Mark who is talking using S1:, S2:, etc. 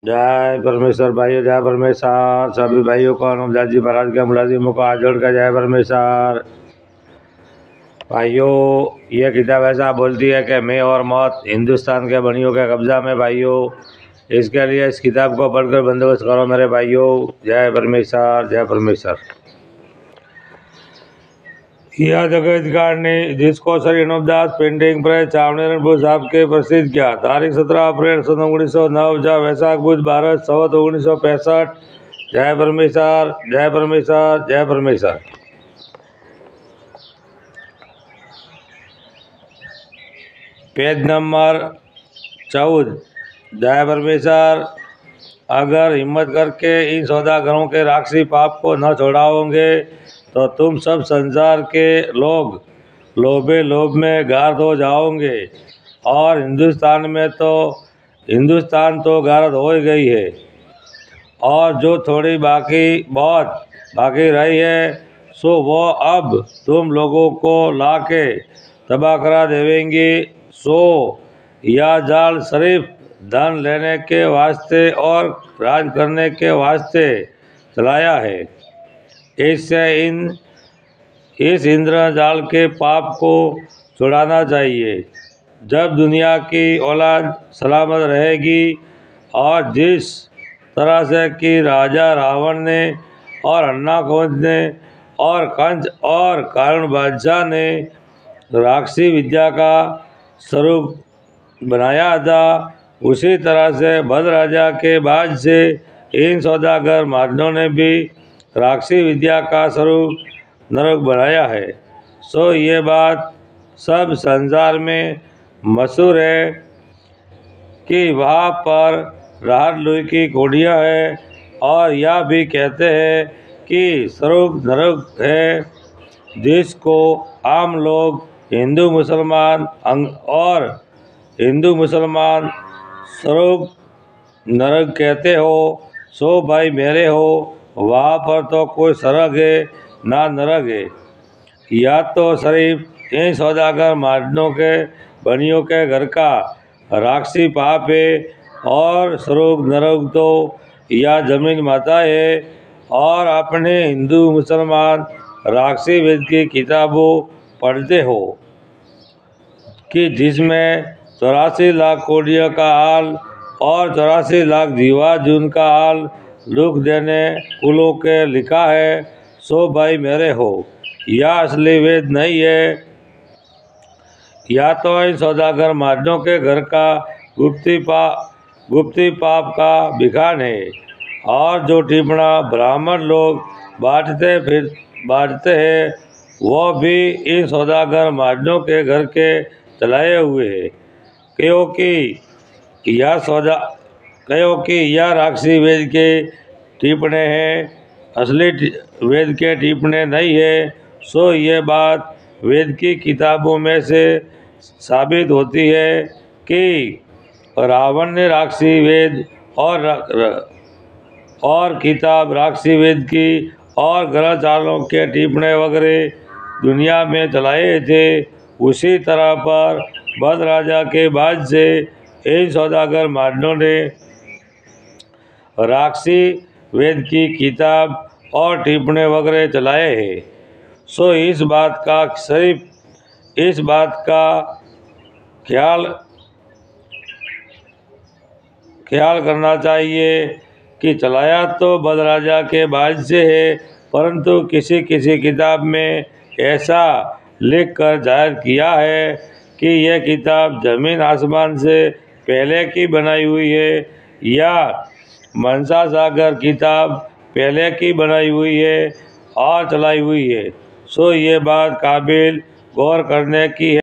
S1: जय परमेश्वर भाइयों, जय परमेश्वर। सभी भाइयों को अनुपदास जी महाराज के मुलाजिमों को हाथ जोड़ कर जय परमेश्वर। भाइयों, ये किताब ऐसा बोलती है कि मैं और मौत हिंदुस्तान के बनियों के कब्जा में। भाइयों, इसके लिए इस किताब को पढ़कर बंदोबस्त करो मेरे भाइयों। जय परमेश्वर, जय परमेश्वर। यह जगत ने जिसको श्री अनुपदास पेंटिंग प्रेस चावड़ीपुर साहब के प्रसिद्ध किया। तारीख 17 अप्रैल सन 1909 जब वैशाख बुध भारत संवत 1965। जय परमेश्वर, जय परमेश्वर, जय परमेश्वर। Page number 14। जय परमेश्वर। अगर हिम्मत करके इन सौदागरों के राक्षसी पाप को न छोड़ाओगे तो तुम सब संसार के लोग लोभे लोभ में गार्द हो जाओगे। और हिंदुस्तान तो गारद हो ही गई है। और जो थोड़ी बहुत बाकी रही है सो वो अब तुम लोगों को लाके तबाह करा देवेंगी। सो यह जाल सिर्फ धन लेने के वास्ते और राज करने के वास्ते चलाया है। इससे इस इंद्रजाल के पाप को छुड़ाना चाहिए। जब दुनिया की औलाद सलामत रहेगी और जिस तरह से कि राजा रावण ने और अन्नाकोज ने और कंस और कारण बादशाह ने राक्षसी विद्या का स्वरूप बनाया था, उसी तरह से भद्र राजा के बाद से इन सौदागर महाजनों ने भी राक्षसी विद्या का स्वरूप नरक बनाया है। सो ये बात सब संसार में मशहूर है कि वहाँ पर राहत लुई की कोडियाँ है। और यह भी कहते हैं कि स्वरूप नरक है जिसको आम लोग हिंदू मुसलमान स्वरूप नरक कहते हो। सो भाई मेरे हो, वहाँ पर तो कोई स्वर्ग है ना नरक है। या तो सिर्फ इन सौदागर महाजनों के बनियों के घर का राक्षसी पाप है और स्वर्ग नरक तो या जमीन माता है। और अपने हिंदू मुसलमान राक्षसी वेद की किताबों पढ़ते हो कि जिसमें 84 लाख कोडियों का हाल और 84 लाख जीवा जून का हाल दुख देने कुलों के लिखा है। सो भाई मेरे हो, यह असली वेद नहीं है। या तो इन सौदागर महाजनों के घर का गुप्ती पाप का बिखान है। और जो टिप्पणा ब्राह्मण लोग बांटते हैं वो भी इन सौदागर महाजनों के घर के चलाए हुए हैं। क्योंकि यह राक्षसी वेद के टिप्पणे हैं, असली वेद के टिप्पणे नहीं है। सो ये बात वेद की किताबों में से साबित होती है कि रावण ने राक्षसी वेद और किताब राक्षसी वेद की और ग्रह चालों के टिप्पणे वगैरह दुनिया में चलाए थे। उसी तरह पर भद्र राजा के बाद से इन सौदागर महाजनों ने राक्षसी वेद की किताब और टिप्पणे वगैरह चलाए हैं। सो इस बात का ख्याल करना चाहिए कि चलाया तो भद्र राजा के बाद से है, परंतु किसी किताब में ऐसा लिख कर जाहिर किया है कि यह किताब जमीन आसमान से पहले की बनाई हुई है या मनसा सागर किताब पहले की बनाई हुई है और चलाई हुई है। सो ये बात काबिल गौर करने की